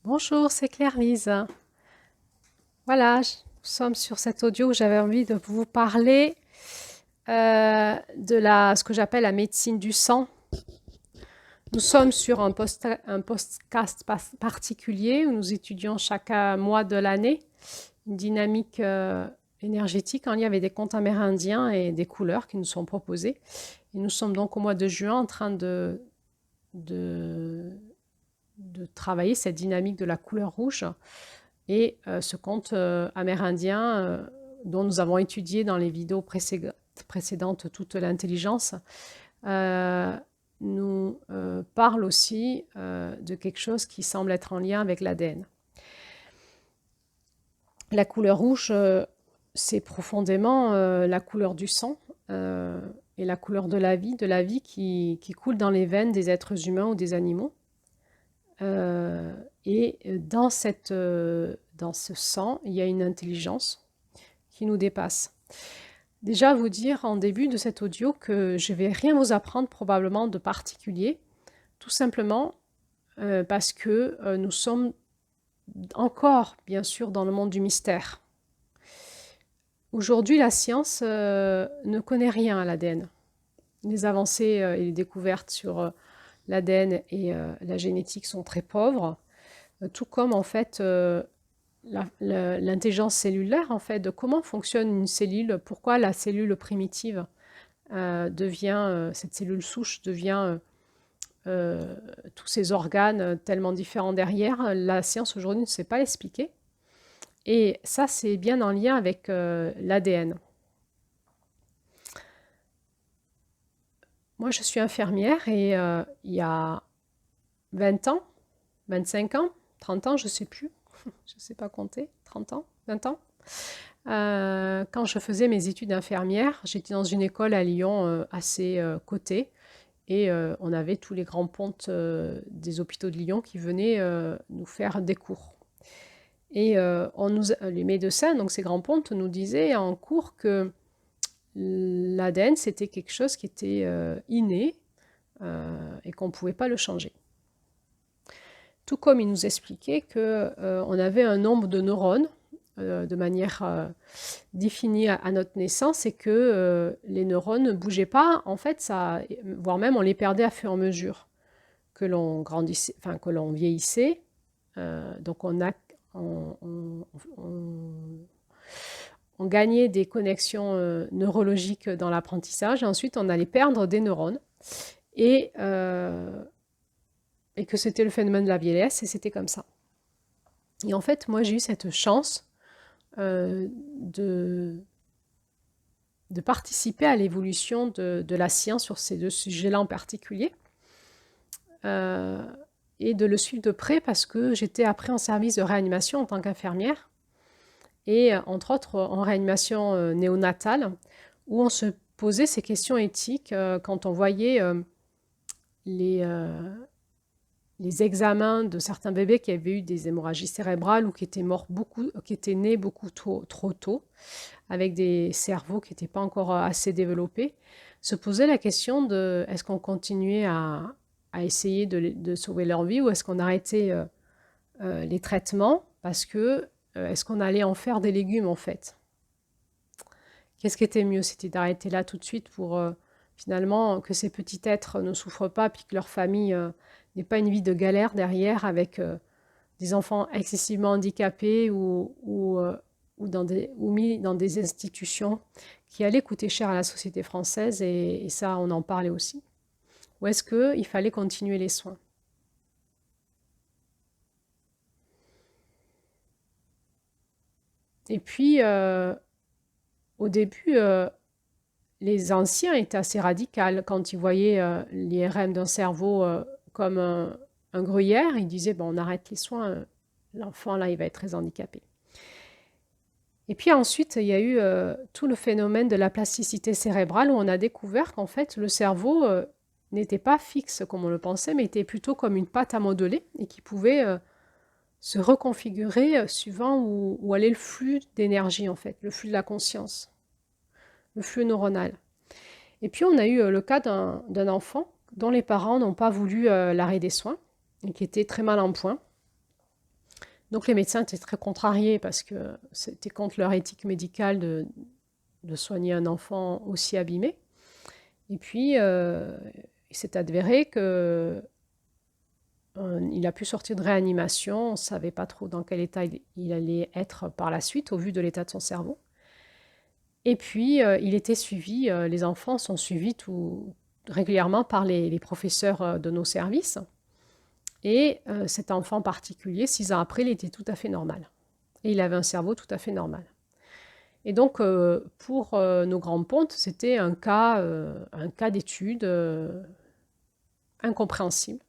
Bonjour, c'est Claire-Lise. Voilà, nous sommes sur cet audio où j'avais envie de vous parler de ce que j'appelle la médecine du sang. Nous sommes sur un podcast particulier où nous étudions chaque mois de l'année une dynamique énergétique en lien avec des contes amérindiens et des couleurs qui nous sont proposées. Et nous sommes donc au mois de juin en train de, de travailler cette dynamique de la couleur rouge. Et ce conte amérindien dont nous avons étudié dans les vidéos précédentes toute l'intelligence nous parle aussi de quelque chose qui semble être en lien avec l'ADN. La couleur rouge, c'est profondément la couleur du sang et la couleur de la vie qui coule dans les veines des êtres humains ou des animaux. Et dans ce sang, il y a une intelligence qui nous dépasse. Déjà, vous dire en début de cet audio que je ne vais rien vous apprendre probablement de particulier, tout simplement parce que nous sommes encore, bien sûr, dans le monde du mystère. Aujourd'hui, la science ne connaît rien à l'ADN. Les avancées et les découvertes sur l'ADN et la génétique sont très pauvres, tout comme en fait l'intelligence cellulaire, en fait, de comment fonctionne une cellule, pourquoi la cellule primitive cette cellule souche devient tous ces organes tellement différents derrière. La science aujourd'hui ne sait pas l'expliquer. Et ça, c'est bien en lien avec l'ADN. Moi, je suis infirmière et il y a 20 ans, 25 ans, 30 ans, je ne sais plus, je ne sais pas compter, 30 ans, 20 ans. Quand je faisais mes études d'infirmière, j'étais dans une école à Lyon assez cotée et on avait tous les grands pontes des hôpitaux de Lyon qui venaient nous faire des cours. Et les médecins, donc ces grands pontes, nous disaient en cours que l'ADN, c'était quelque chose qui était inné et qu'on ne pouvait pas le changer. Tout comme ils nous expliquaient qu'on avait un nombre de neurones de manière définie à notre naissance et que les neurones ne bougeaient pas, en fait, voire même on les perdait à fur et à mesure que l'on grandissait, enfin que l'on vieillissait. Donc on gagnait des connexions neurologiques dans l'apprentissage et ensuite on allait perdre des neurones et que c'était le phénomène de la vieillesse et c'était comme ça. Et en fait, moi j'ai eu cette chance de participer à l'évolution de la science sur ces deux sujets-là en particulier et de le suivre de près parce que j'étais après en service de réanimation en tant qu'infirmière et entre autres en réanimation néonatale où on se posait ces questions éthiques quand on voyait les examens de certains bébés qui avaient eu des hémorragies cérébrales ou qui étaient nés beaucoup trop tôt, avec des cerveaux qui n'étaient pas encore assez développés, se poser la question de est-ce qu'on continuait à essayer de sauver leur vie ou est-ce qu'on arrêtait les traitements parce que est-ce qu'on allait en faire des légumes en fait? Qu'est-ce qui était mieux? C'était d'arrêter là tout de suite pour finalement que ces petits êtres ne souffrent pas puis que leur famille n'ait pas une vie de galère derrière avec des enfants excessivement handicapés ou mis dans des institutions qui allaient coûter cher à la société française et ça on en parlait aussi. Ou est-ce qu'il fallait continuer les soins? Et puis au début les anciens étaient assez radicaux quand ils voyaient l'IRM d'un cerveau comme un gruyère, ils disaient bon, on arrête les soins, l'enfant là il va être très handicapé. Et puis ensuite, il y a eu tout le phénomène de la plasticité cérébrale où on a découvert qu'en fait le cerveau n'était pas fixe comme on le pensait, mais était plutôt comme une pâte à modeler et qui pouvait se reconfigurer suivant où allait le flux d'énergie en fait, le flux de la conscience, le flux neuronal. Et puis on a eu le cas d'un enfant dont les parents n'ont pas voulu l'arrêt des soins et qui était très mal en point. Donc les médecins étaient très contrariés parce que c'était contre leur éthique médicale de soigner un enfant aussi abîmé. Et puis, il s'est avéré que il a pu sortir de réanimation. On ne savait pas trop dans quel état il allait être par la suite, au vu de l'état de son cerveau. Et puis, il était suivi, les enfants sont suivis régulièrement par les professeurs de nos services. Et cet enfant particulier, 6 ans après, il était tout à fait normal. Et il avait un cerveau tout à fait normal. Et donc, pour nos grandes pontes, c'était un cas d'étude incompréhensible.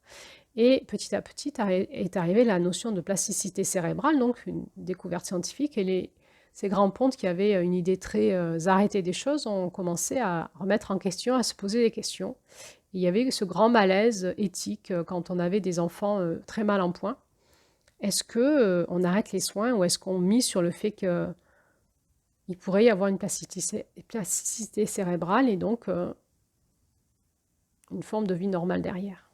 Et petit à petit est arrivée la notion de plasticité cérébrale, donc une découverte scientifique. Et ces grands pontes qui avaient une idée très arrêtée des choses ont commencé à remettre en question, à se poser des questions. Et il y avait ce grand malaise éthique quand on avait des enfants très mal en point. Est-ce qu'on arrête les soins ou est-ce qu'on mise sur le fait qu'il pourrait y avoir une plasticité cérébrale et donc une forme de vie normale derrière?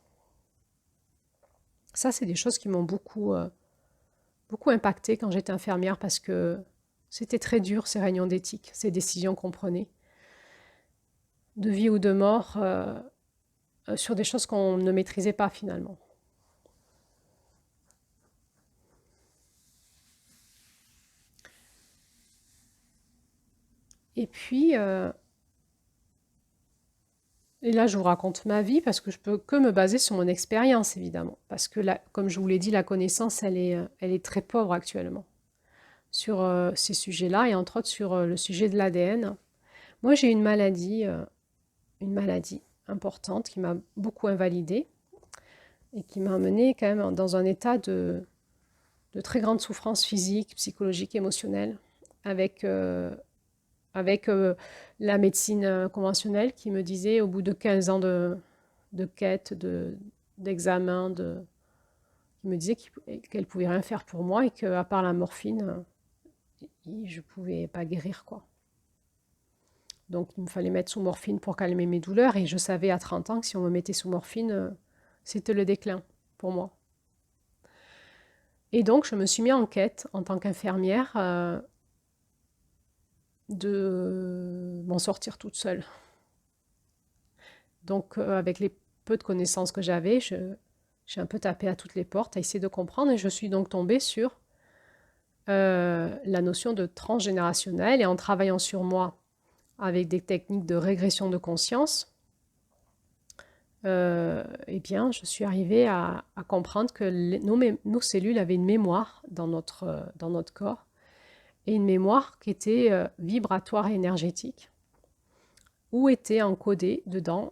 Ça, c'est des choses qui m'ont beaucoup impactée quand j'étais infirmière parce que c'était très dur, ces réunions d'éthique, ces décisions qu'on prenait, de vie ou de mort, sur des choses qu'on ne maîtrisait pas finalement. Et puis, et là, je vous raconte ma vie parce que je peux que me baser sur mon expérience, évidemment. Parce que, là, comme je vous l'ai dit, la connaissance, elle est très pauvre actuellement sur ces sujets-là et entre autres sur le sujet de l'ADN. Moi, j'ai une maladie importante qui m'a beaucoup invalidée et qui m'a amenée quand même dans un état de très grande souffrance physique, psychologique, émotionnelle, avec la médecine conventionnelle qui me disait au bout de 15 ans de quête, d'examen, qui me disait qu'elle ne pouvait rien faire pour moi et qu'à part la morphine, je ne pouvais pas guérir, quoi. Donc il me fallait mettre sous morphine pour calmer mes douleurs et je savais à 30 ans que si on me mettait sous morphine, c'était le déclin pour moi. Et donc je me suis mis en quête en tant qu'infirmière de m'en sortir toute seule. Donc avec les peu de connaissances que j'avais, j'ai un peu tapé à toutes les portes, à essayer de comprendre et je suis donc tombée sur la notion de transgénérationnel et en travaillant sur moi avec des techniques de régression de conscience, eh bien, je suis arrivée à comprendre que nos cellules avaient une mémoire dans notre corps, et une mémoire qui était vibratoire et énergétique, où était encodée dedans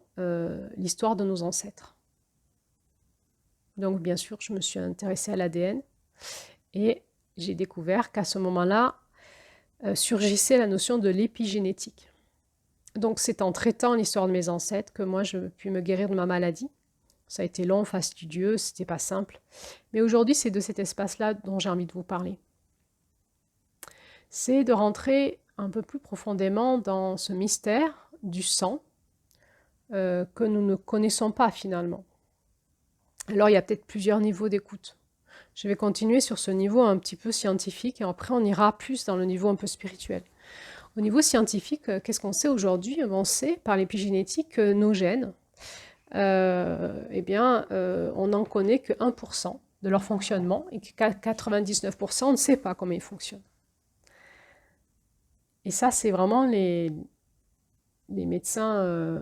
l'histoire de nos ancêtres. Donc, bien sûr, je me suis intéressée à l'ADN, et j'ai découvert qu'à ce moment-là, surgissait la notion de l'épigénétique. Donc c'est en traitant l'histoire de mes ancêtres que moi je puis me guérir de ma maladie. Ça a été long, fastidieux, c'était pas simple. Mais aujourd'hui, c'est de cet espace-là dont j'ai envie de vous parler. C'est de rentrer un peu plus profondément dans ce mystère du sang que nous ne connaissons pas finalement. Alors il y a peut-être plusieurs niveaux d'écoute. Je vais continuer sur ce niveau un petit peu scientifique et après on ira plus dans le niveau un peu spirituel. Au niveau scientifique, qu'est-ce qu'on sait aujourd'hui? On sait par l'épigénétique que nos gènes, on n'en connaît que 1% de leur fonctionnement et que 99% on ne sait pas comment ils fonctionnent. Et ça, c'est vraiment les médecins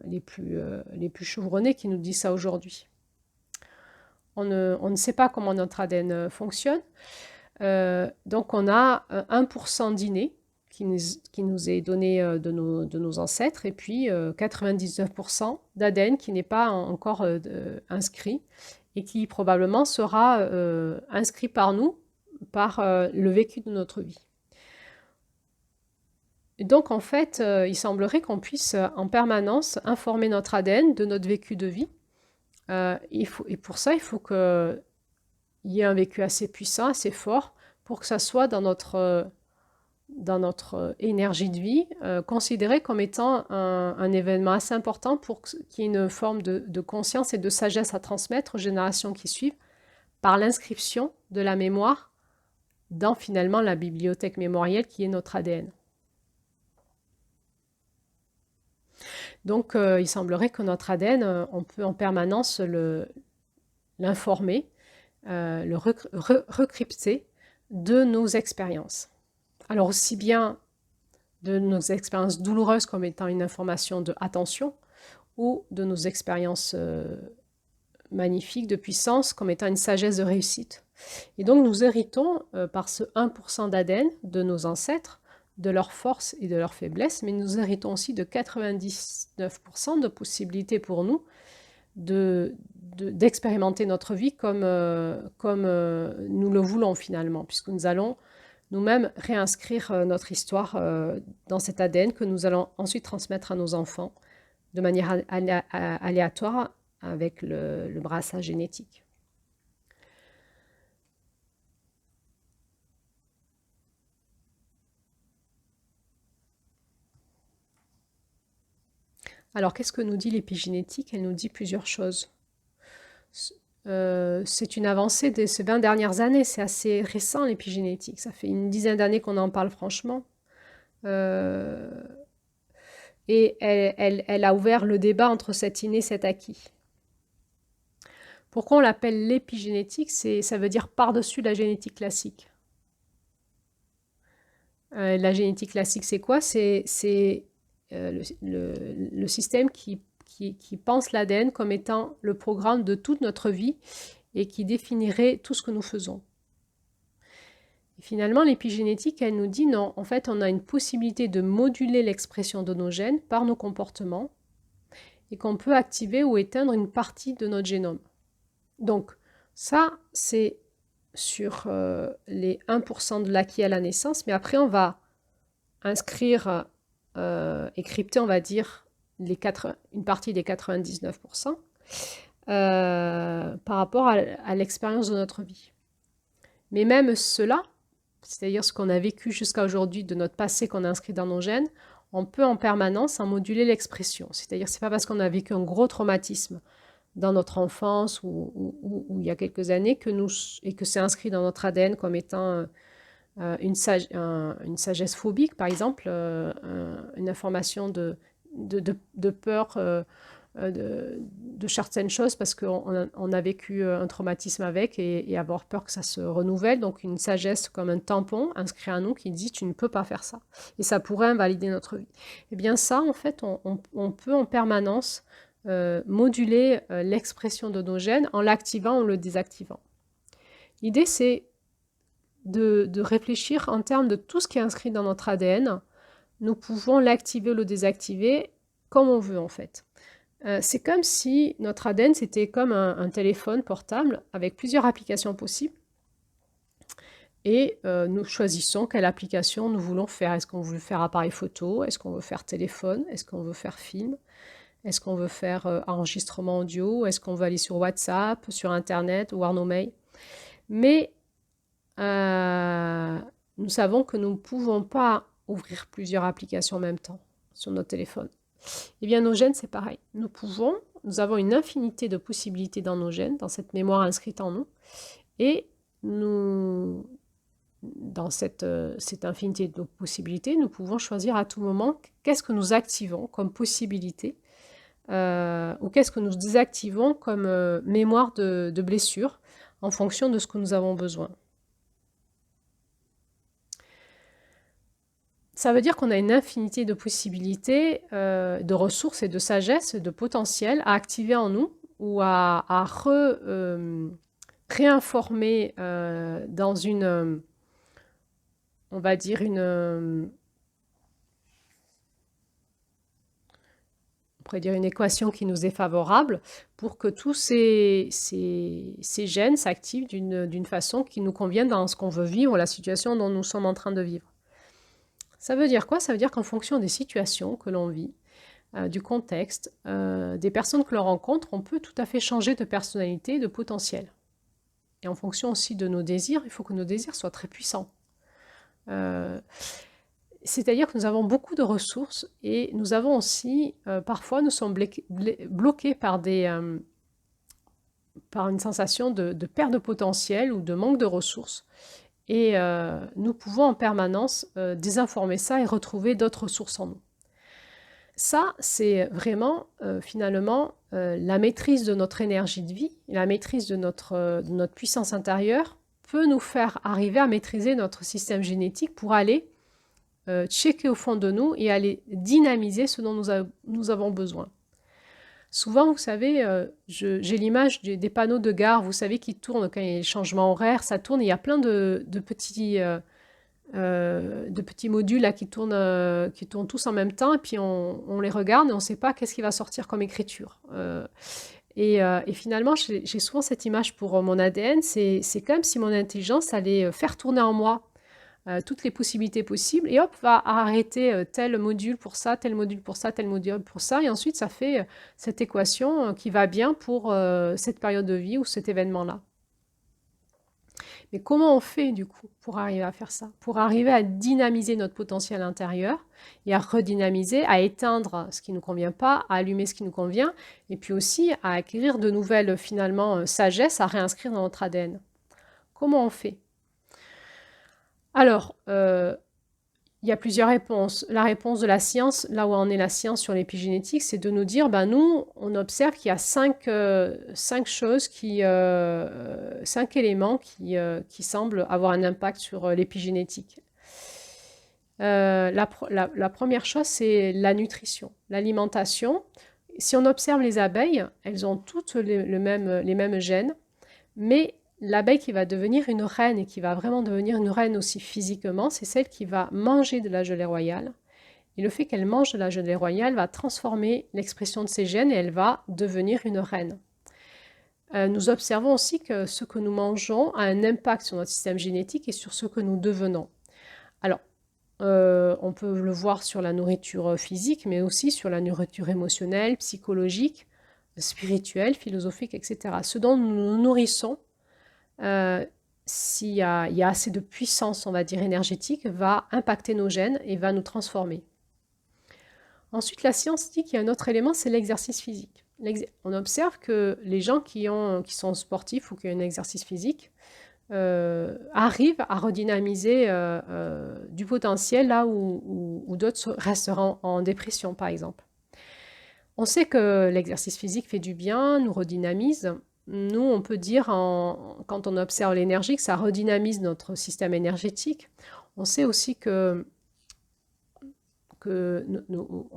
les plus chevronnés qui nous disent ça aujourd'hui. On ne sait pas comment notre ADN fonctionne. Donc on a 1% d'inné qui nous est donné de nos ancêtres, et puis 99% d'ADN qui n'est pas encore inscrit, et qui probablement sera inscrit par nous, par le vécu de notre vie. Et donc en fait, il semblerait qu'on puisse en permanence informer notre ADN de notre vécu de vie. Et pour ça, il faut qu'il y ait un vécu assez puissant, assez fort, pour que ça soit dans notre énergie de vie, considéré comme étant un événement assez important pour qu'il y ait une forme de conscience et de sagesse à transmettre aux générations qui suivent par l'inscription de la mémoire dans finalement la bibliothèque mémorielle qui est notre ADN. Donc il semblerait que notre ADN, on peut en permanence l'informer, le recrypter de nos expériences. Alors aussi bien de nos expériences douloureuses comme étant une information de attention, ou de nos expériences magnifiques de puissance comme étant une sagesse de réussite. Et donc nous héritons par ce 1% d'ADN de nos ancêtres, de leurs forces et de leurs faiblesses, mais nous héritons aussi de 99% de possibilités pour nous d'expérimenter notre vie comme nous le voulons finalement, puisque nous allons nous-mêmes réinscrire notre histoire dans cet ADN que nous allons ensuite transmettre à nos enfants de manière aléatoire avec le brassage génétique. Alors, qu'est-ce que nous dit l'épigénétique? Elle nous dit plusieurs choses. C'est une avancée de ces 20 dernières années, c'est assez récent l'épigénétique, ça fait une dizaine d'années qu'on en parle franchement. Et elle a ouvert le débat entre cet inné et cet acquis. Pourquoi on l'appelle l'épigénétique? Ça veut dire par-dessus la génétique classique. La génétique classique, c'est quoi? C'est le système qui pense l'ADN comme étant le programme de toute notre vie et qui définirait tout ce que nous faisons. Et finalement, l'épigénétique, elle nous dit non, en fait, on a une possibilité de moduler l'expression de nos gènes par nos comportements et qu'on peut activer ou éteindre une partie de notre génome. Donc, ça, c'est sur les 1% de l'acquis à la naissance, mais après, on va inscrire et crypter, on va dire, une partie des 99% par rapport à l'expérience de notre vie. Mais même cela, c'est-à-dire ce qu'on a vécu jusqu'à aujourd'hui de notre passé qu'on a inscrit dans nos gènes, on peut en permanence en moduler l'expression. C'est-à-dire c'est pas parce qu'on a vécu un gros traumatisme dans notre enfance ou il y a quelques années et que c'est inscrit dans notre ADN comme étant une sagesse phobique, par exemple, une information de peur de certaines choses parce qu'on a vécu un traumatisme avec et avoir peur que ça se renouvelle. Donc une sagesse comme un tampon inscrit à nous qui dit tu ne peux pas faire ça. Et ça pourrait invalider notre vie. Et bien ça, en fait, on peut en permanence moduler l'expression de nos gènes en l'activant ou le désactivant. L'idée, c'est de réfléchir en termes de tout ce qui est inscrit dans notre ADN. Nous pouvons l'activer ou le désactiver comme on veut en fait. C'est comme si notre ADN c'était comme un téléphone portable avec plusieurs applications possibles et nous choisissons quelle application nous voulons faire. Est-ce qu'on veut faire appareil photo? Est-ce qu'on veut faire téléphone? Est-ce qu'on veut faire film? Est-ce qu'on veut faire enregistrement audio? Est-ce qu'on veut aller sur WhatsApp, sur Internet, voir nos mails? Mais nous savons que nous ne pouvons pas ouvrir plusieurs applications en même temps sur notre téléphone. Eh bien, nos gènes, c'est pareil. Nous avons une infinité de possibilités dans nos gènes, dans cette mémoire inscrite en nous. Et dans cette infinité de possibilités, nous pouvons choisir à tout moment qu'est-ce que nous activons comme possibilité ou qu'est-ce que nous désactivons comme mémoire de blessure en fonction de ce que nous avons besoin. Ça veut dire qu'on a une infinité de possibilités, de ressources et de sagesse, de potentiel à activer en nous ou à réinformer dans une, on va dire on pourrait dire une équation qui nous est favorable pour que tous ces gènes s'activent d'une façon qui nous convienne dans ce qu'on veut vivre, la situation dont nous sommes en train de vivre. Ça veut dire quoi? Ça veut dire qu'en fonction des situations que l'on vit, du contexte, des personnes que l'on rencontre, on peut tout à fait changer de personnalité, de potentiel. Et en fonction aussi de nos désirs, il faut que nos désirs soient très puissants. C'est-à-dire que nous avons beaucoup de ressources et nous avons aussi, parfois, nous sommes bloqués par une sensation de perte de potentiel ou de manque de ressources. et nous pouvons en permanence désinformer ça et retrouver d'autres ressources en nous. Ça, c'est vraiment finalement la maîtrise de notre énergie de vie, la maîtrise de notre puissance intérieure peut nous faire arriver à maîtriser notre système génétique pour aller checker au fond de nous et aller dynamiser ce dont nous avons besoin. Souvent, vous savez, j'ai l'image des panneaux de gare, vous savez, qui tournent quand il y a les changements horaires, ça tourne, et il y a plein de petits modules là, qui tournent tous en même temps, et puis on les regarde et on ne sait pas qu'est-ce qui va sortir comme écriture. Et finalement, j'ai souvent cette image pour mon ADN, c'est comme si mon intelligence allait faire tourner en moi toutes les possibilités possibles, et hop, va arrêter tel module pour ça, tel module pour ça, tel module pour ça, et ensuite ça fait cette équation qui va bien pour cette période de vie ou cet événement-là. Mais comment on fait du coup pour arriver à faire ça? Pour arriver à dynamiser notre potentiel intérieur et à redynamiser, à éteindre ce qui ne nous convient pas, à allumer ce qui nous convient, et puis aussi à acquérir de nouvelles finalement sagesses à réinscrire dans notre ADN. Comment on fait? Alors, il y a plusieurs réponses. La réponse de la science, là où en est la science sur l'épigénétique, c'est de nous dire, ben nous, on observe qu'il y a cinq choses, 5 éléments qui semblent avoir un impact sur l'épigénétique. La première chose, c'est la nutrition, l'alimentation. Si on observe les abeilles, elles ont toutes les mêmes gènes, mais l'abeille qui va devenir une reine et qui va vraiment devenir une reine aussi physiquement, c'est celle qui va manger de la gelée royale. Et le fait qu'elle mange de la gelée royale va transformer l'expression de ses gènes et elle va devenir une reine. Nous observons aussi que ce que nous mangeons a un impact sur notre système génétique et sur ce que nous devenons. Alors, on peut le voir sur la nourriture physique, mais aussi sur la nourriture émotionnelle, psychologique, spirituelle, philosophique, etc. Ce dont nous nous nourrissons, s'il y a assez de puissance, on va dire, énergétique, va impacter nos gènes et va nous transformer. Ensuite, la science dit qu'il y a un autre élément, c'est l'exercice physique. On observe que les gens qui sont sportifs ou qui ont un exercice physique arrivent à redynamiser du potentiel là où d'autres resteront en dépression, par exemple. On sait que l'exercice physique fait du bien, nous redynamise. Nous, on peut dire, quand on observe l'énergie, que ça redynamise notre système énergétique. On sait aussi que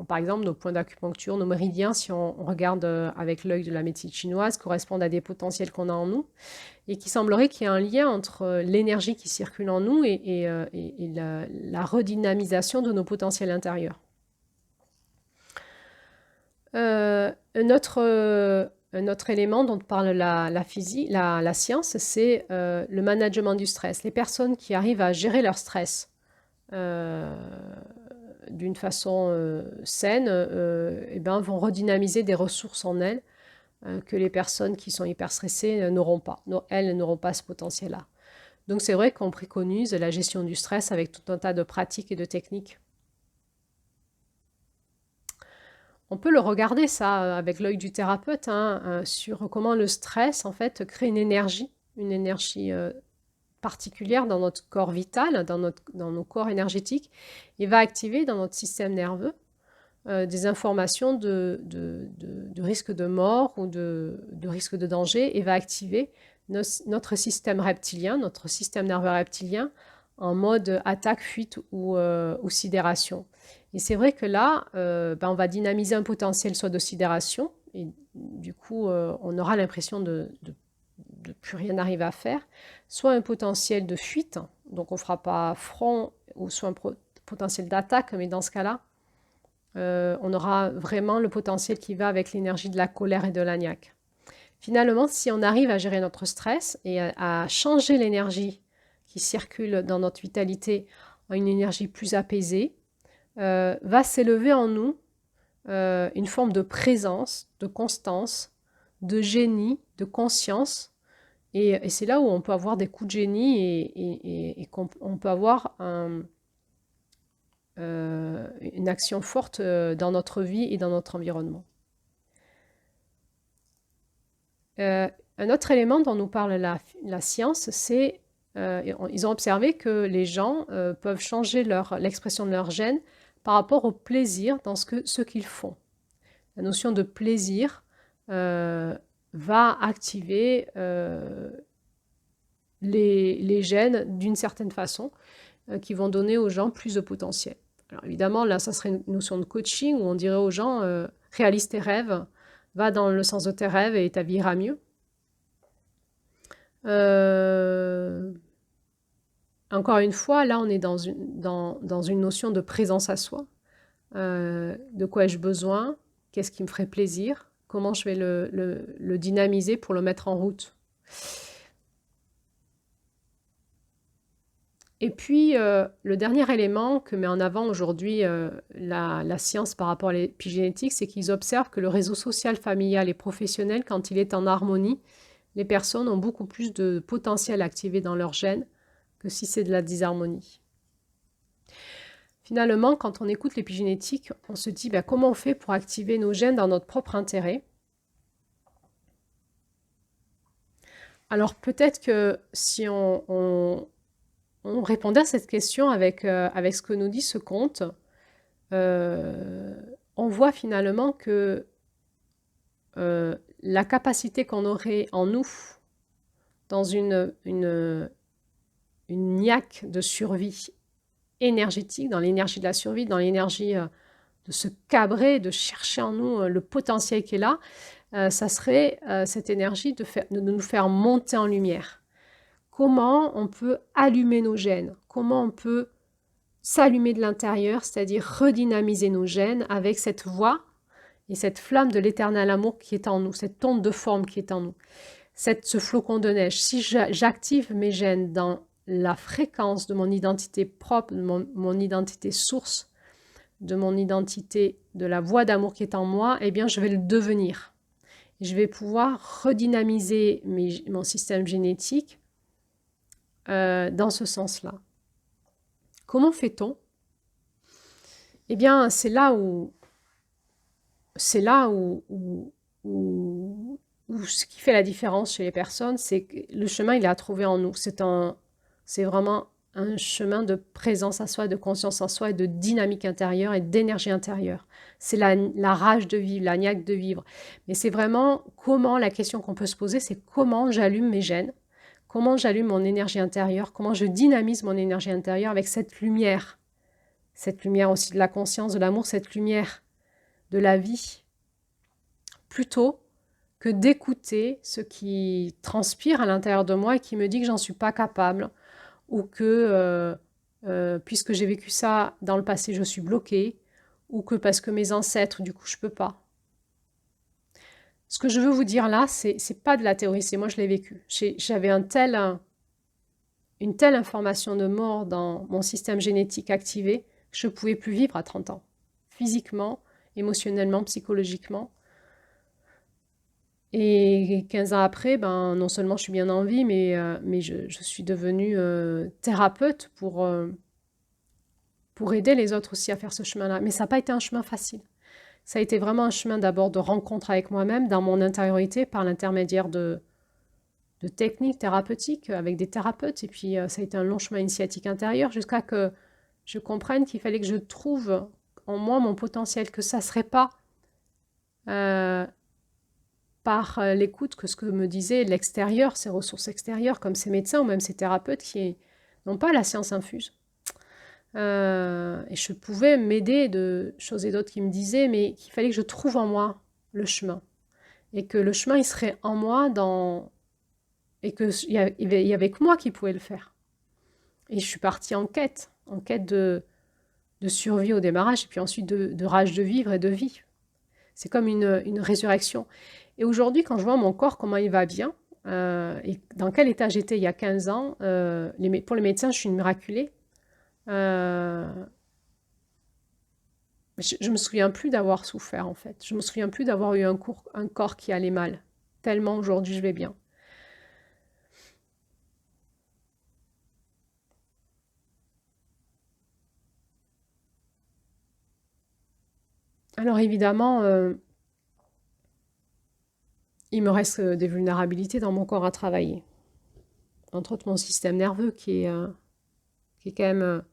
par exemple, nos points d'acupuncture, nos méridiens, si on regarde avec l'œil de la médecine chinoise, correspondent à des potentiels qu'on a en nous, et qu'il semblerait qu'il y ait un lien entre l'énergie qui circule en nous et la redynamisation de nos potentiels intérieurs. Un autre élément dont parle la science, c'est le management du stress. Les personnes qui arrivent à gérer leur stress d'une façon saine vont redynamiser des ressources en elles que les personnes qui sont hyper stressées n'auront pas. Elles n'auront pas ce potentiel-là. Donc c'est vrai qu'on préconise la gestion du stress avec tout un tas de pratiques et de techniques. On peut le regarder ça avec l'œil du thérapeute sur comment le stress en fait crée une énergie particulière dans notre corps vital, dans nos corps énergétiques, et va activer dans notre système nerveux des informations de risque de mort ou de risque de danger, et va activer notre système reptilien, notre système nerveux reptilien, en mode attaque, fuite ou sidération. Et c'est vrai que là, on va dynamiser un potentiel soit de sidération, et du coup, on aura l'impression de plus rien arriver à faire, soit un potentiel de fuite, donc on ne fera pas front, ou soit un potentiel d'attaque, mais dans ce cas-là, on aura vraiment le potentiel qui va avec l'énergie de la colère et de l'agnac. Finalement, si on arrive à gérer notre stress et à changer l'énergie qui circule dans notre vitalité en une énergie plus apaisée, va s'élever en nous une forme de présence, de constance, de génie, de conscience. Et c'est là où on peut avoir des coups de génie et qu'on peut avoir une action forte dans notre vie et dans notre environnement. Un autre élément dont nous parle la science, c'est ils ont observé que les gens peuvent changer l'expression de leur gène par rapport au plaisir dans ce qu'ils font. La notion de plaisir va activer les gènes d'une certaine façon qui vont donner aux gens plus de potentiel. Alors évidemment, là, ça serait une notion de coaching où on dirait aux gens réalise tes rêves, va dans le sens de tes rêves et ta vie ira mieux. Encore une fois, là, on est dans une notion de présence à soi. De quoi ai-je besoin? Qu'est-ce qui me ferait plaisir? Comment je vais le dynamiser pour le mettre en route? Et puis, le dernier élément que met en avant aujourd'hui la science par rapport à l'épigénétique, c'est qu'ils observent que le réseau social, familial et professionnel, quand il est en harmonie, les personnes ont beaucoup plus de potentiel activé dans leurs gènes que si c'est de la disharmonie. Finalement, quand on écoute l'épigénétique, on se dit comment on fait pour activer nos gènes dans notre propre intérêt. Alors peut-être que si on répondait à cette question avec ce que nous dit ce conte, on voit finalement que la capacité qu'on aurait en nous, dans une niaque de survie énergétique, dans l'énergie de la survie, dans l'énergie de se cabrer, de chercher en nous le potentiel qui est là, ça serait cette énergie de nous faire monter en lumière. Comment on peut allumer nos gènes? Comment on peut s'allumer de l'intérieur, c'est-à-dire redynamiser nos gènes avec cette voix et cette flamme de l'éternel amour qui est en nous, cette onde de forme qui est en nous, ce flocon de neige. Si j'active mes gènes dans la fréquence de mon identité propre, de mon identité source, de mon identité, de la voix d'amour qui est en moi, eh bien, je vais le devenir. Je vais pouvoir redynamiser mon système génétique dans ce sens-là. Comment fait-on? Eh bien, c'est là où ce qui fait la différence chez les personnes, c'est que le chemin, il est à trouver en nous. C'est vraiment un chemin de présence à soi, de conscience en soi et de dynamique intérieure et d'énergie intérieure. C'est la rage de vivre, la niaque de vivre. Mais c'est vraiment la question qu'on peut se poser, c'est comment j'allume mes gènes, comment j'allume mon énergie intérieure, comment je dynamise mon énergie intérieure avec cette lumière aussi de la conscience, de l'amour, cette lumière de la vie, plutôt que d'écouter ce qui transpire à l'intérieur de moi et qui me dit que j'en suis pas capable, ou que puisque j'ai vécu ça dans le passé, je suis bloquée, ou que parce que mes ancêtres, du coup, je peux pas. Ce que je veux vous dire là, c'est pas de la théorie, c'est moi je l'ai vécu. J'avais une telle information de mort dans mon système génétique activé que je ne pouvais plus vivre à 30 ans, physiquement, émotionnellement, psychologiquement. Et 15 ans après, non seulement je suis bien en vie, mais je suis devenue thérapeute pour aider les autres aussi à faire ce chemin-là. Mais ça n'a pas été un chemin facile. Ça a été vraiment un chemin d'abord de rencontre avec moi-même, dans mon intériorité, par l'intermédiaire de techniques thérapeutiques avec des thérapeutes. Et puis, ça a été un long chemin initiatique intérieur jusqu'à que je comprenne qu'il fallait que je trouve en moi mon potentiel, que ça ne serait pas par l'écoute que ce que me disait l'extérieur, ces ressources extérieures, comme ces médecins ou même ces thérapeutes qui n'ont pas la science infuse. Et je pouvais m'aider de choses et d'autres qui me disaient, mais qu'il fallait que je trouve en moi le chemin. Et que le chemin, il serait en moi et qu'il y avait que moi qui pouvais le faire. Et je suis partie en quête de survie au démarrage, et puis ensuite de rage de vivre et de vie. C'est comme une résurrection. Et aujourd'hui, quand je vois mon corps, comment il va bien, et dans quel état j'étais il y a 15 ans, pour les médecins, je suis une miraculée. Je me souviens plus d'avoir souffert, en fait. Je me souviens plus d'avoir eu un corps qui allait mal. Tellement aujourd'hui, je vais bien. Alors évidemment, il me reste des vulnérabilités dans mon corps à travailler. entre autres mon système nerveux qui est quand même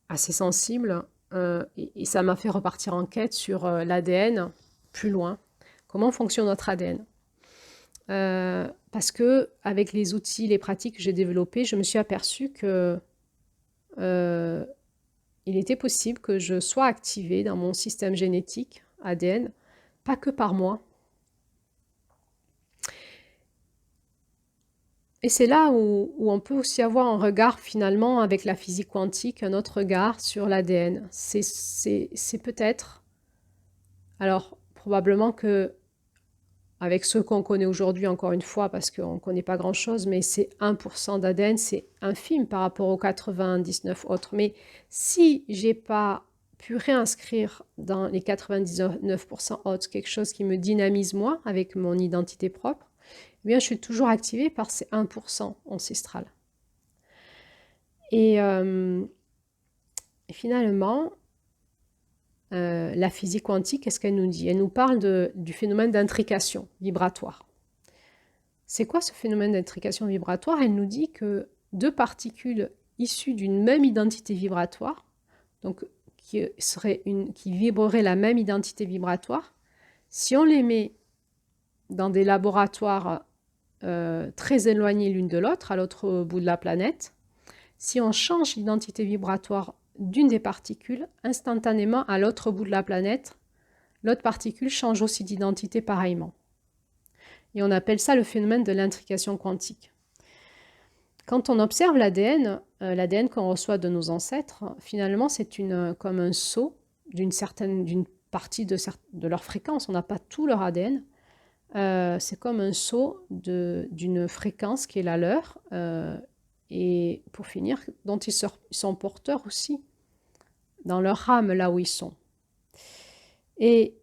assez sensible. Et ça m'a fait repartir en quête sur l'ADN plus loin. Comment fonctionne notre ADN? Parce que avec les outils, les pratiques que j'ai développées, je me suis aperçue que il était possible que je sois activée dans mon système génétique ADN, pas que par moi. Et c'est là où on peut aussi avoir un regard finalement avec la physique quantique, un autre regard sur l'ADN. C'est peut-être, alors probablement que avec ce qu'on connaît aujourd'hui, encore une fois, parce qu'on ne connaît pas grand-chose, mais c'est 1% d'ADN, c'est infime par rapport aux 99 autres. Mais si j'ai pas pu réinscrire dans les 99% autres quelque chose qui me dynamise moi, avec mon identité propre, eh bien, je suis toujours activée par ces 1% ancestral. Et finalement, la physique quantique, qu'est-ce qu'elle nous dit? Elle nous parle du phénomène d'intrication vibratoire. C'est quoi ce phénomène d'intrication vibratoire? Elle nous dit que deux particules issues d'une même identité vibratoire, donc qui vibreraient la même identité vibratoire, si on les met dans des laboratoires très éloignés l'une de l'autre, à l'autre bout de la planète, si on change l'identité vibratoire d'une des particules, instantanément à l'autre bout de la planète, l'autre particule change aussi d'identité pareillement. Et on appelle ça le phénomène de l'intrication quantique. Quand on observe l'ADN, l'ADN qu'on reçoit de nos ancêtres, finalement c'est comme un saut d'une partie de leur fréquence. On n'a pas tout leur ADN. C'est comme un saut d'une fréquence qui est la leur. Et pour finir, dont ils sont porteurs aussi, dans leur âme, là où ils sont. Et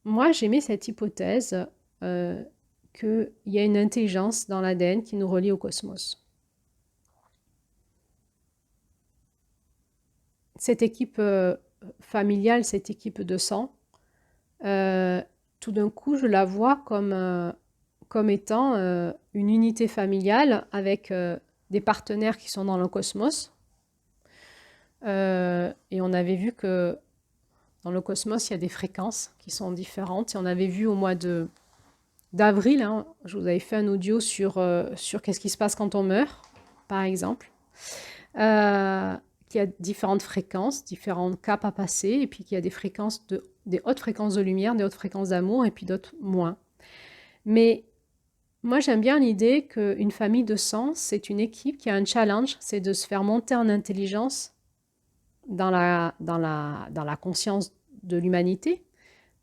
moi, j'aimais cette hypothèse qu'il y a une intelligence dans l'ADN qui nous relie au cosmos. Cette équipe familiale, cette équipe de sang, tout d'un coup, je la vois comme étant une unité familiale avec des partenaires qui sont dans le cosmos. Et on avait vu que dans le cosmos, il y a des fréquences qui sont différentes. Et on avait vu au mois d'avril, hein, je vous avais fait un audio sur qu'est-ce qui se passe quand on meurt, par exemple. Qu'il y a différentes fréquences, différents caps à passer, et puis qu'il y a des hautes fréquences de lumière, des hautes fréquences d'amour, et puis d'autres moins. Mais moi, j'aime bien l'idée qu'une famille de sang, c'est une équipe qui a un challenge, c'est de se faire monter en intelligence dans la conscience de l'humanité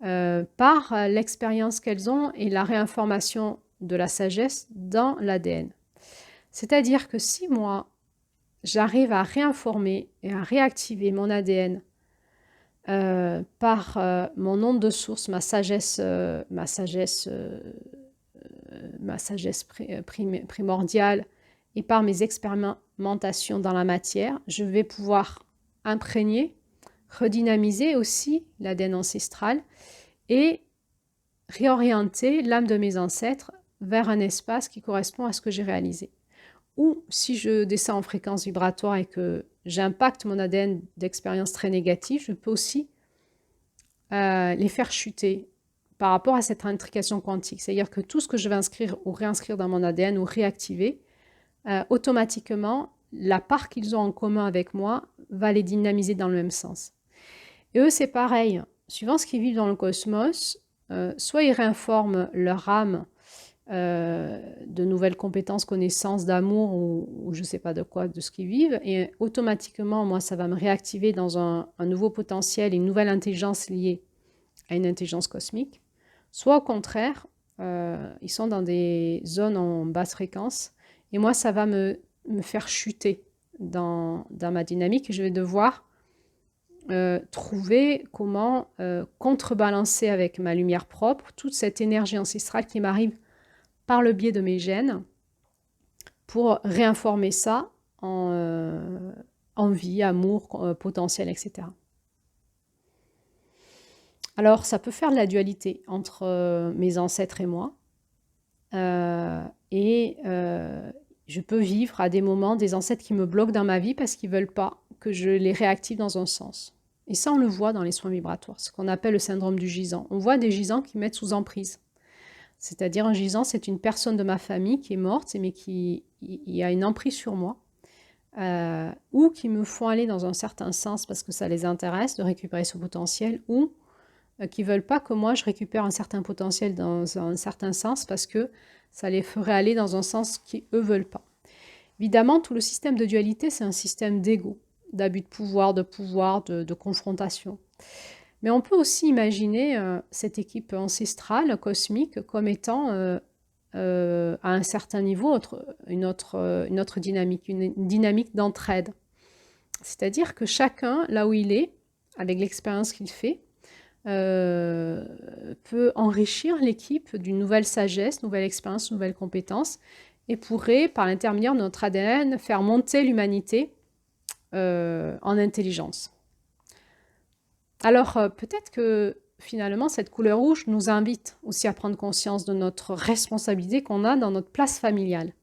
par l'expérience qu'elles ont et la réinformation de la sagesse dans l'ADN. C'est-à-dire que si moi, j'arrive à réinformer et à réactiver mon ADN par mon onde de source, ma sagesse primordiale et par mes expérimentations dans la matière, je vais pouvoir imprégner, redynamiser aussi l'ADN ancestral et réorienter l'âme de mes ancêtres vers un espace qui correspond à ce que j'ai réalisé. Ou si je descends en fréquence vibratoire et que j'impacte mon ADN d'expériences très négatives, je peux aussi les faire chuter par rapport à cette intrication quantique. C'est-à-dire que tout ce que je vais inscrire ou réinscrire dans mon ADN ou réactiver, automatiquement, la part qu'ils ont en commun avec moi va les dynamiser dans le même sens. Et eux, c'est pareil. Suivant ce qu'ils vivent dans le cosmos, soit ils réinforment leur âme de nouvelles compétences, connaissances, d'amour ou je ne sais pas de quoi, de ce qu'ils vivent. Et automatiquement, moi, ça va me réactiver dans un nouveau potentiel, une nouvelle intelligence liée à une intelligence cosmique. Soit au contraire, ils sont dans des zones en basse fréquence. Et moi, ça va me faire chuter dans ma dynamique. Et je vais devoir trouver comment contrebalancer avec ma lumière propre toute cette énergie ancestrale qui m'arrive par le biais de mes gènes pour réinformer ça en vie, amour, potentiel, etc. Alors, ça peut faire de la dualité entre mes ancêtres et moi. Et je peux vivre à des moments des ancêtres qui me bloquent dans ma vie parce qu'ils ne veulent pas que je les réactive dans un sens. Et ça, on le voit dans les soins vibratoires, ce qu'on appelle le syndrome du gisant. On voit des gisants qui mettent sous emprise. C'est-à-dire un gisant, c'est une personne de ma famille qui est morte, mais qui a une emprise sur moi, ou qui me font aller dans un certain sens parce que ça les intéresse de récupérer ce potentiel, ou qui ne veulent pas que moi je récupère un certain potentiel dans un certain sens parce que ça les ferait aller dans un sens qu'ils eux veulent pas. Évidemment, tout le système de dualité, c'est un système d'ego, d'abus de pouvoir, de confrontation. Mais on peut aussi imaginer cette équipe ancestrale, cosmique, comme étant à un certain niveau une autre dynamique, une dynamique d'entraide. C'est-à-dire que chacun, là où il est, avec l'expérience qu'il fait, peut enrichir l'équipe d'une nouvelle sagesse, nouvelle expérience, nouvelle compétence, et pourrait, par l'intermédiaire de notre ADN, faire monter l'humanité en intelligence. Alors, peut-être que finalement, cette couleur rouge nous invite aussi à prendre conscience de notre responsabilité qu'on a dans notre place familiale.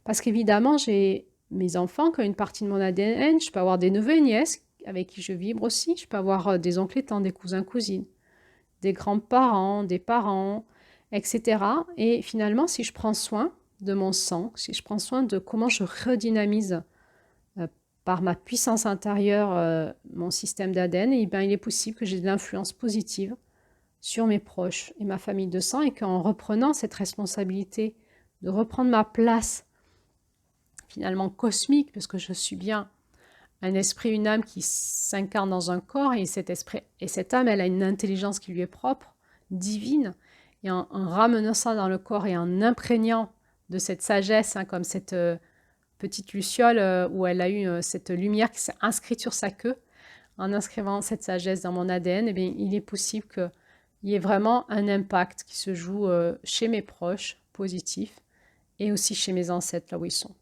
Parce qu'évidemment, j'ai mes enfants qui ont une partie de mon ADN, je peux avoir des neveux et nièces avec qui je vibre aussi, je peux avoir des oncles et tantes, des cousins, cousines, des grands-parents, des parents, etc. Et finalement, si je prends soin de mon sang, si je prends soin de comment je redynamise par ma puissance intérieure mon système d'ADN, et ben, il est possible que j'ai de l'influence positive sur mes proches et ma famille de sang, et qu'en reprenant cette responsabilité de reprendre ma place finalement cosmique, parce que je suis bien un esprit, une âme qui s'incarne dans un corps, et cet esprit et cette âme, elle a une intelligence qui lui est propre, divine, et en ramenant ça dans le corps et en imprégnant de cette sagesse, comme cette petite luciole où elle a eu cette lumière qui s'est inscrite sur sa queue, en inscrivant cette sagesse dans mon ADN, eh bien, il est possible qu'il y ait vraiment un impact qui se joue chez mes proches, positif, et aussi chez mes ancêtres, là où ils sont.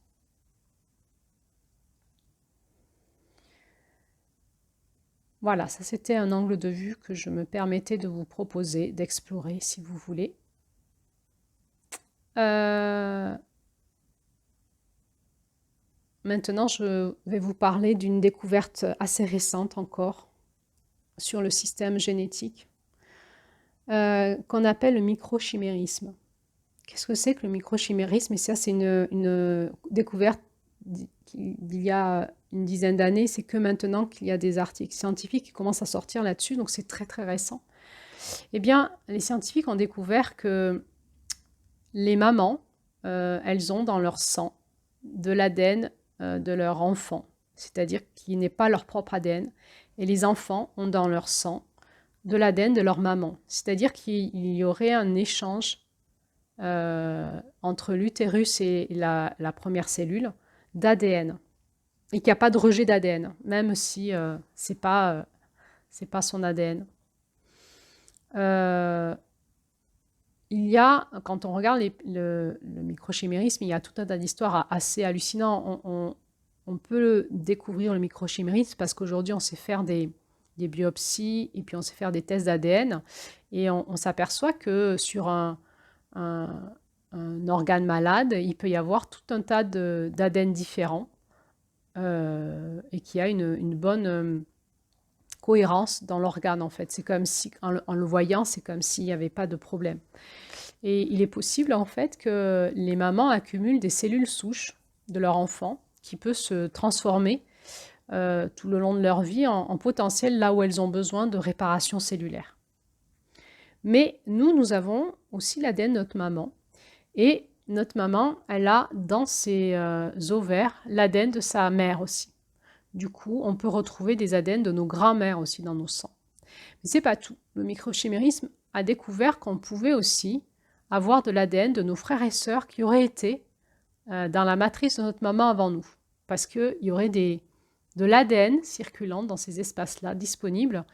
Voilà, ça c'était un angle de vue que je me permettais de vous proposer, d'explorer si vous voulez. Maintenant, je vais vous parler d'une découverte assez récente encore sur le système génétique qu'on appelle le microchimérisme. Qu'est-ce que c'est que le microchimérisme? Et ça, c'est une découverte d'il y a une dizaine d'années. C'est que maintenant qu'il y a des articles scientifiques qui commencent à sortir là-dessus, donc c'est très très récent. Eh bien, les scientifiques ont découvert que les mamans, elles ont dans leur sang de l'ADN de leur enfant, c'est-à-dire qui n'est pas leur propre ADN, et les enfants ont dans leur sang de l'ADN de leur maman, c'est-à-dire qu'il y aurait un échange entre l'utérus et la première cellule d'ADN, et qu'il n'y a pas de rejet d'ADN, même si c'est pas son ADN. Il y a, quand on regarde le microchimérisme, il y a tout un tas d'histoires assez hallucinantes. On peut découvrir le microchimérisme parce qu'aujourd'hui, on sait faire des biopsies et puis on sait faire des tests d'ADN. Et on s'aperçoit que sur un organe malade, il peut y avoir tout un tas d'ADN différents et qui a une bonne cohérence dans l'organe en fait. C'est comme si, en le voyant, c'est comme s'il n'y avait pas de problème. Et il est possible en fait que les mamans accumulent des cellules souches de leur enfant qui peut se transformer tout le long de leur vie en potentiel là où elles ont besoin de réparation cellulaire. Mais nous avons aussi l'ADN de notre maman. Et notre maman, elle a dans ses ovaires l'ADN de sa mère aussi. Du coup, on peut retrouver des ADN de nos grands-mères aussi dans nos sangs. Mais c'est pas tout. Le microchimérisme a découvert qu'on pouvait aussi avoir de l'ADN de nos frères et sœurs qui auraient été dans la matrice de notre maman avant nous. Parce qu'il y aurait de l'ADN circulant dans ces espaces-là disponibles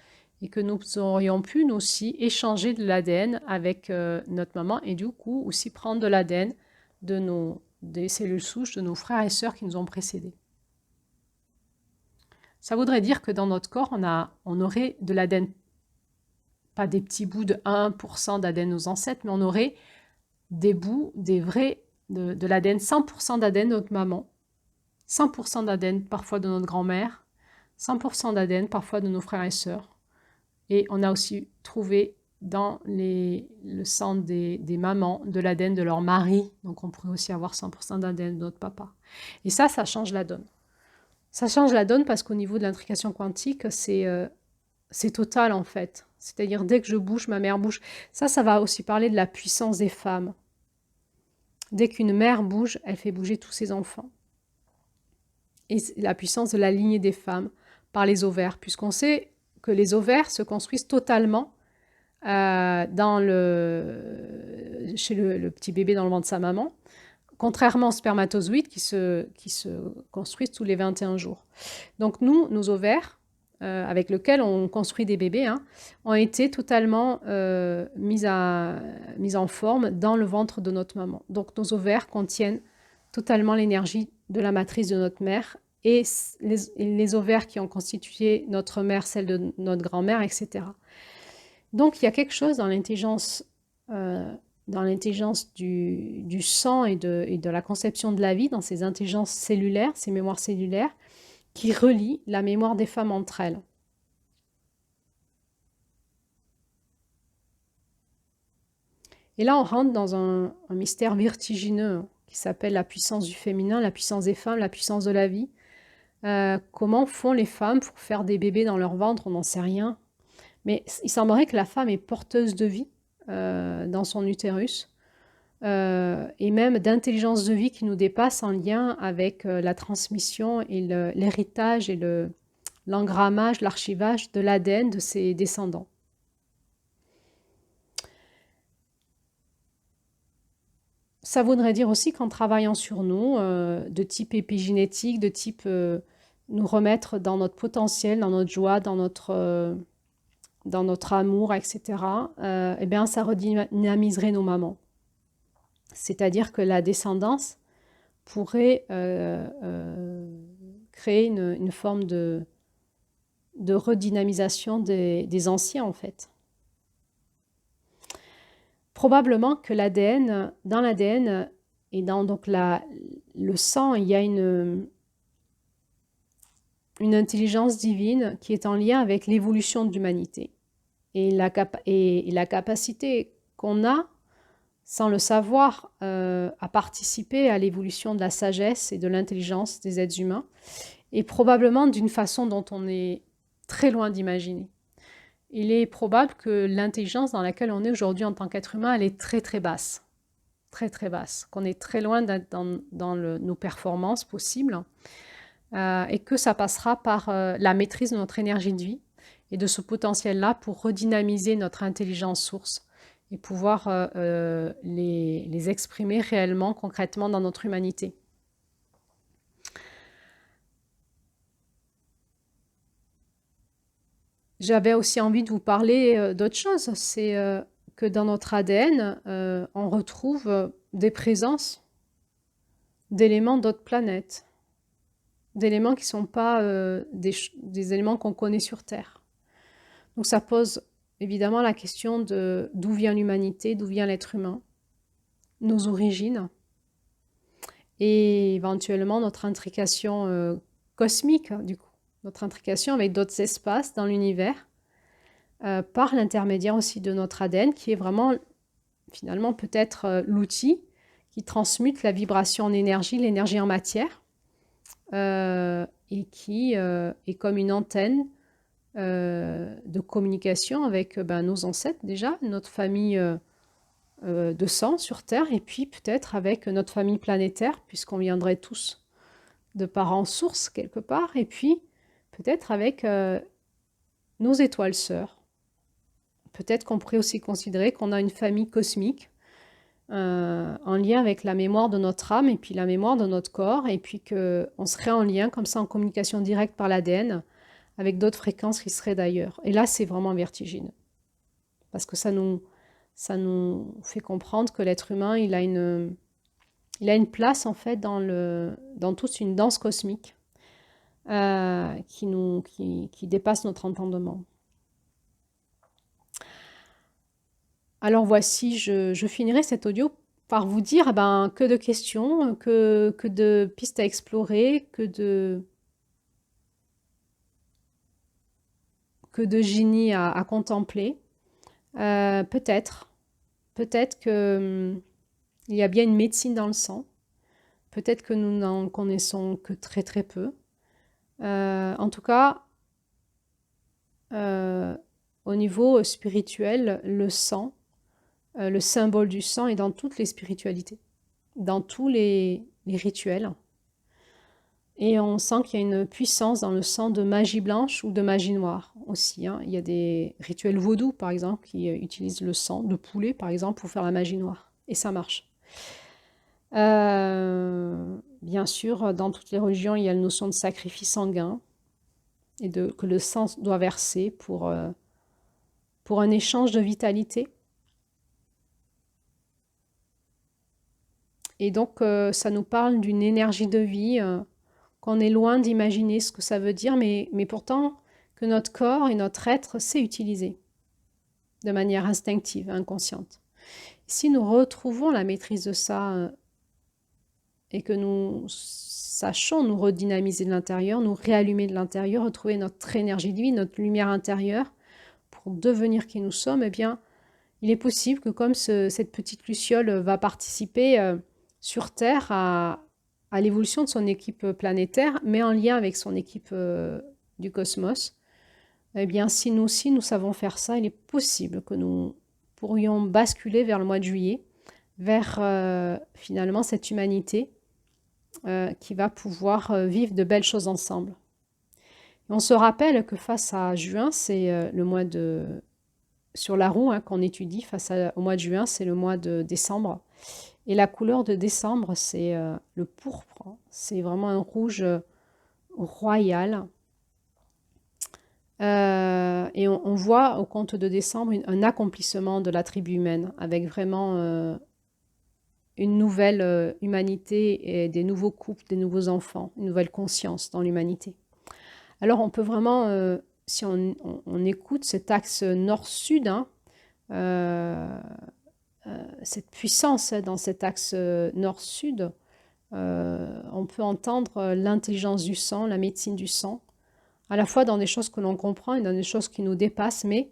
et que nous aurions pu nous aussi échanger de l'ADN avec notre maman et du coup aussi prendre de l'ADN des cellules souches de nos frères et sœurs qui nous ont précédés. Ça voudrait dire que dans notre corps, on aurait de l'ADN, pas des petits bouts de 1% d'ADN de nos ancêtres, mais on aurait des bouts, de l'ADN, 100% d'ADN de notre maman, 100% d'ADN parfois de notre grand-mère, 100% d'ADN parfois de nos frères et sœurs. Et on a aussi trouvé dans le sang des mamans de l'ADN de leur mari. Donc on pourrait aussi avoir 100% d'ADN de notre papa. Et ça change la donne. Ça change la donne parce qu'au niveau de l'intrication quantique, c'est total en fait. C'est-à-dire dès que je bouge, ma mère bouge. Ça va aussi parler de la puissance des femmes. Dès qu'une mère bouge, elle fait bouger tous ses enfants. Et la puissance de la lignée des femmes par les ovaires, puisqu'on sait que les ovaires se construisent totalement chez le petit bébé dans le ventre de sa maman, contrairement aux spermatozoïdes qui se construisent tous les 21 jours. Donc nous, nos ovaires, avec lesquels on construit des bébés, ont été totalement mis en forme dans le ventre de notre maman. Donc nos ovaires contiennent totalement l'énergie de la matrice de notre mère et les ovaires qui ont constitué notre mère, celle de notre grand-mère, etc. Donc il y a quelque chose dans l'intelligence du sang et de la conception de la vie, dans ces intelligences cellulaires, ces mémoires cellulaires, qui relient la mémoire des femmes entre elles. Et là, on rentre dans un mystère vertigineux qui s'appelle la puissance du féminin, la puissance des femmes, la puissance de la vie. Comment font les femmes pour faire des bébés dans leur ventre? On n'en sait rien. Mais il semblerait que la femme est porteuse de vie dans son utérus et même d'intelligence de vie qui nous dépasse en lien avec la transmission et l'héritage et l'engrammage, l'archivage de l'ADN de ses descendants. Ça voudrait dire aussi qu'en travaillant sur nous, de type épigénétique, de type nous remettre dans notre potentiel, dans notre joie, dans notre amour, etc., eh bien, ça redynamiserait nos mamans. C'est-à-dire que la descendance pourrait créer une forme de redynamisation des anciens, en fait. Probablement que dans l'ADN et dans donc le sang, il y a une intelligence divine qui est en lien avec l'évolution de l'humanité. Et la capacité qu'on a, sans le savoir, à participer à l'évolution de la sagesse et de l'intelligence des êtres humains, et probablement d'une façon dont on est très loin d'imaginer. Il est probable que l'intelligence dans laquelle on est aujourd'hui en tant qu'être humain, elle est très très basse, qu'on est très loin dans nos performances possibles, et que ça passera par la maîtrise de notre énergie de vie et de ce potentiel-là pour redynamiser notre intelligence source et pouvoir les exprimer réellement, concrètement dans notre humanité. J'avais aussi envie de vous parler d'autre chose, c'est que dans notre ADN, on retrouve des présences d'éléments d'autres planètes, d'éléments qui ne sont pas des éléments qu'on connaît sur Terre. Donc ça pose évidemment la question de d'où vient l'humanité, d'où vient l'être humain, nos origines, et éventuellement notre intrication cosmique, du coup, notre intrication avec d'autres espaces dans l'univers, par l'intermédiaire aussi de notre ADN, qui est vraiment, finalement, peut-être l'outil qui transmute la vibration en énergie, l'énergie en matière, et qui est comme une antenne de communication avec nos ancêtres déjà, notre famille de sang sur Terre, et puis peut-être avec notre famille planétaire, puisqu'on viendrait tous de parents sources quelque part, et puis peut-être avec nos étoiles sœurs. Peut-être qu'on pourrait aussi considérer qu'on a une famille cosmique en lien avec la mémoire de notre âme et puis la mémoire de notre corps, et puis qu'on serait en lien comme ça en communication directe par l'ADN avec d'autres fréquences qui seraient d'ailleurs. Et là, c'est vraiment vertigineux. Parce que ça nous fait comprendre que l'être humain, il a une place en fait dans toute une danse cosmique qui dépasse notre entendement. Alors voici, je finirai cet audio par vous dire eh ben, que de questions, que de pistes à explorer, que de génie à contempler. Peut-être, peut-être que il y a bien une médecine dans le sang. Peut-être que nous n'en connaissons que très très peu. En tout cas, euh, au niveau spirituel, le sang, le symbole du sang est dans toutes les spiritualités, dans tous les rituels. Et on sent qu'il y a une puissance dans le sang de magie blanche ou de magie noire aussi, hein. Il y a des rituels vaudous, par exemple, qui utilisent le sang de poulet, par exemple, pour faire la magie noire. Et ça marche. Bien sûr, dans toutes les religions, il y a la notion de sacrifice sanguin et que le sang doit verser pour un échange de vitalité. Et donc, ça nous parle d'une énergie de vie qu'on est loin d'imaginer ce que ça veut dire, mais pourtant que notre corps et notre être sait utiliser de manière instinctive, inconsciente. Si nous retrouvons la maîtrise de ça et que nous sachons nous redynamiser de l'intérieur, nous réallumer de l'intérieur, retrouver notre énergie de vie, notre lumière intérieure pour devenir qui nous sommes, eh bien, il est possible que comme cette petite luciole va participer sur Terre à l'évolution de son équipe planétaire, mais en lien avec son équipe du cosmos, eh bien, si nous aussi nous savons faire ça, il est possible que nous pourrions basculer vers le mois de juillet, vers finalement cette humanité qui va pouvoir vivre de belles choses ensemble. Et on se rappelle que face à juin, c'est le mois de... Sur la roue hein, qu'on étudie au mois de juin, c'est le mois de décembre. Et la couleur de décembre, c'est le pourpre. C'est vraiment un rouge royal. Et on voit au conte de décembre un accomplissement de la tribu humaine, avec vraiment une nouvelle humanité et des nouveaux couples, des nouveaux enfants, une nouvelle conscience dans l'humanité. Alors on peut vraiment, si on écoute cet axe nord-sud, hein, cette puissance dans cet axe nord-sud, on peut entendre l'intelligence du sang, la médecine du sang, à la fois dans des choses que l'on comprend et dans des choses qui nous dépassent, mais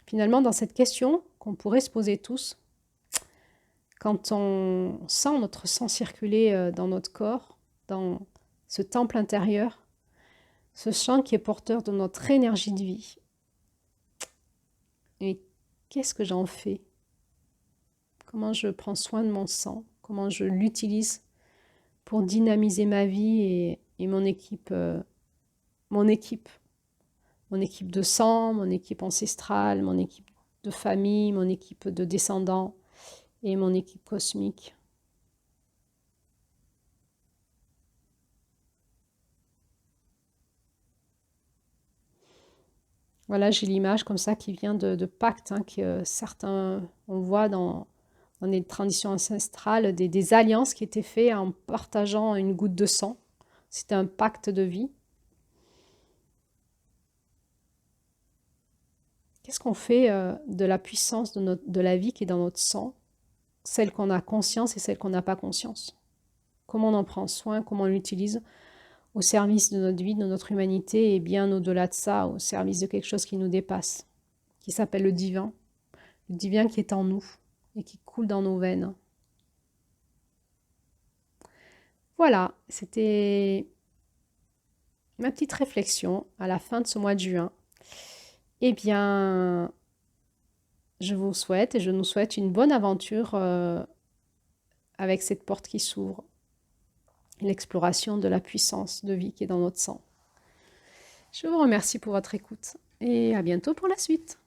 finalement dans cette question qu'on pourrait se poser tous, quand on sent notre sang circuler dans notre corps, dans ce temple intérieur, ce champ qui est porteur de notre énergie de vie, et qu'est-ce que j'en fais? Comment je prends soin de mon sang? Comment je l'utilise pour dynamiser ma vie et mon équipe, mon équipe de sang, mon équipe ancestrale, mon équipe de famille, mon équipe de descendants et mon équipe cosmique. Voilà, j'ai l'image comme ça qui vient de pactes, hein, que certains, on voit dans les traditions ancestrales, des alliances qui étaient faites en partageant une goutte de sang. C'était un pacte de vie. Qu'est-ce qu'on fait de la puissance de la vie qui est dans notre sang, celle qu'on a conscience et celle qu'on n'a pas conscience? Comment on en prend soin, comment on l'utilise au service de notre vie, de notre humanité et bien au-delà de ça, au service de quelque chose qui nous dépasse, qui s'appelle le divin qui est en nous et qui coule dans nos veines. Voilà, c'était ma petite réflexion à la fin de ce mois de juin. Eh bien, je vous souhaite et je nous souhaite une bonne aventure avec cette porte qui s'ouvre, l'exploration de la puissance de vie qui est dans notre sang. Je vous remercie pour votre écoute et à bientôt pour la suite.